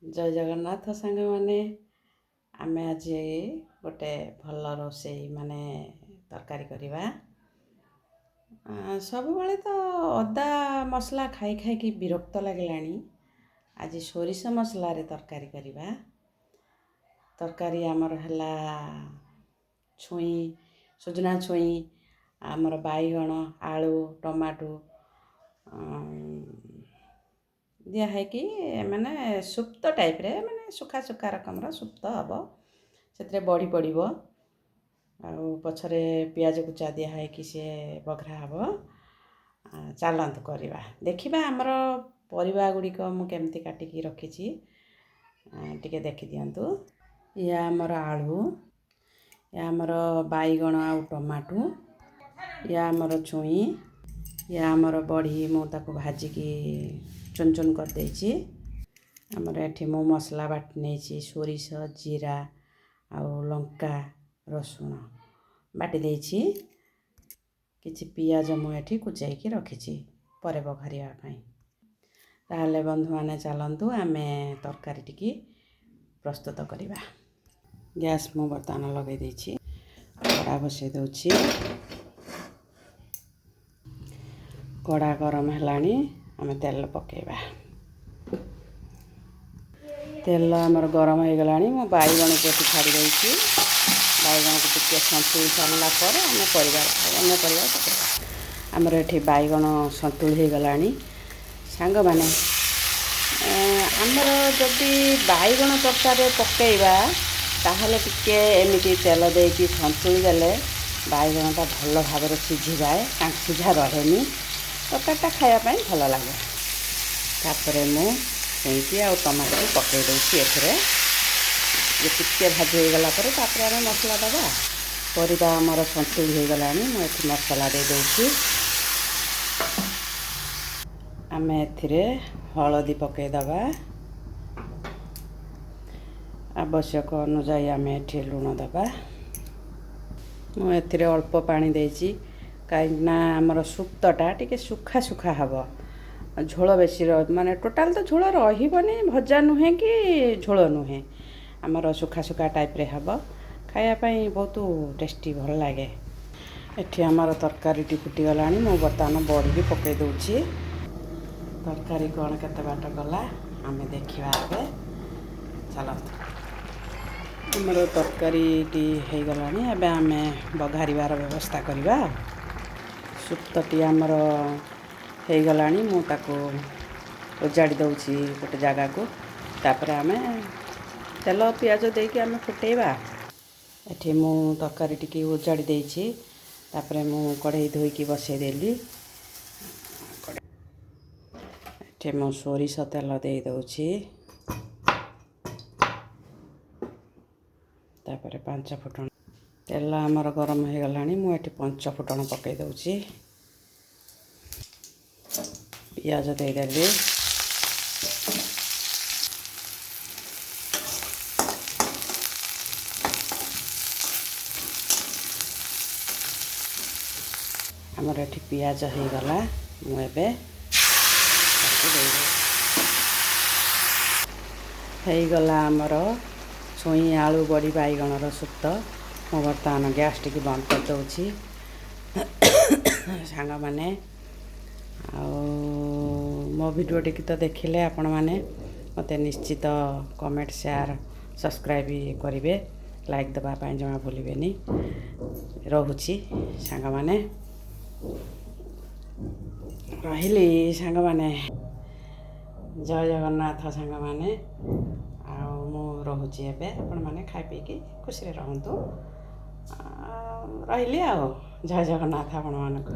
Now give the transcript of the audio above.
जय जगन्नाथ साଙ୍ଗमाने आमे आज गोटे भल रोषेई माने तरकारी करवा। सब बेले तो अदा मसला खाई खाई कि विरक्त लगिलानी। आज सोरिष मसला रे तरकारी करवा। तरकारी आमर हला छुई सुजना छुई आमर बाईगण आलू टमाटो दिया है कि माने सुप्त टाइप रे माने सुखा सुखा रकम सुप्त हम से बड़ी पड़ो आ पछरे पियाज कुचा दिया है कि सी बघरा हम। चलतु करवा देखा आमर परिवा गुड़िक मुझे काटिकी रखी टी देखी दिंतु। या आमर आलू या आमर बाईगण आउ टमाटो या आमर छुई या आमर बड़ी मुझे भाजिकी चुन चुन कर देछि। आमर एठी मो मसला बाटी नहीं सोरिष जीरा आउ लंका रसुण बाटी देछि। किछि पियाज मुझे कुचाई रखी पर बघारिया ताहले बंधु माने चलतु आमे तरकारी टिकी प्रस्तुत करवा। गैस मु बर्तमान लगे देछि कड़ा बसई दउछि। कड़ा गरम हेलानी आमे तेल पकेबा। तेल आमर गरम हो गलानी मो बाईगण को छाड़ी देछि। बाईगण को टिके संतुली सारला पर आमे परिवार पकेबा। आमर एठी बाईगण संतुली हो गलानी सांग माने आमर जदि बाईगण तरकारी पकेबा ताहले टिके एमिति तेल देकी संतुली देले बाईगणटा भल भाव सिझी जाए सिझा रहेनी तरकारीटा खायापाई भल लगे। तापरे मु सेंटी आ टमाटो पकई दूसरी एथरे ये टिके भाजी हो गला पर तापरे आमे मसला दबा। परिबा आमर संतुली हो गलानी मु एथि मसला दे दूसरी। आमे एथिरे हळदी पकई दबा। आवश्यक अनुसार आमे एथि लूण दबा। मु एथिरे अल्प पानी देछि कहीं आमर सुप्तटा टिके सुखा सुखा हम झोल बेसी माने टोटाल तो झोल रही भजा नुहे कि झोल नुहे आमर सुखा सुखा टाइप रे हम खायापाई बहुत टेस्टी भल लगे। एठी आमर तरकारी फुटी गलानी मु बर्तमान बड़ी भी पकई दूची। तरकारी कौन केते बाट गला आमे देखिबा एबे चलत। आमर तरकारी टी हो गलानी एबे आमे बघारिबार व्यवस्था करवा। सुप्तटी आमर हो गलानी मु ताको उजाड़ी दउची गोटे जगह को। तापर आमे तेल पियाज देकी आमे फुटेबा। एठी मु तरकारी टिकी उजाड़ी देछि। तापर मु कढ़ई धोईकी बसई देली। एठी मु सोरिष तेल दे दउची। तापर 5 फुटण तेल आमर गरम हो गलानी मु एठी 5 फुटण पकई दउची। पियाज दे देली। आमर एठी पियाज हो गला मु एबे हो गला आमर छुई आलू बड़ी बाईगणर सुप्त। मु बर्तमान गैस टी बंद कर दूची। सांग माने मो वीडियो टी तो देखिले आपण माने मते निश्चित कमेंट शेयर सब्सक्राइब करेंगे लाइक दबा जमा भूलिबेनी। रहुची सांग माने रहिली सांग माने जय जगन्नाथ सांग माने मु रहुची एबे आपण माने खाई पी की खुशी रे रहंतु। रहिली आ जय जगन्नाथ आपण मानक।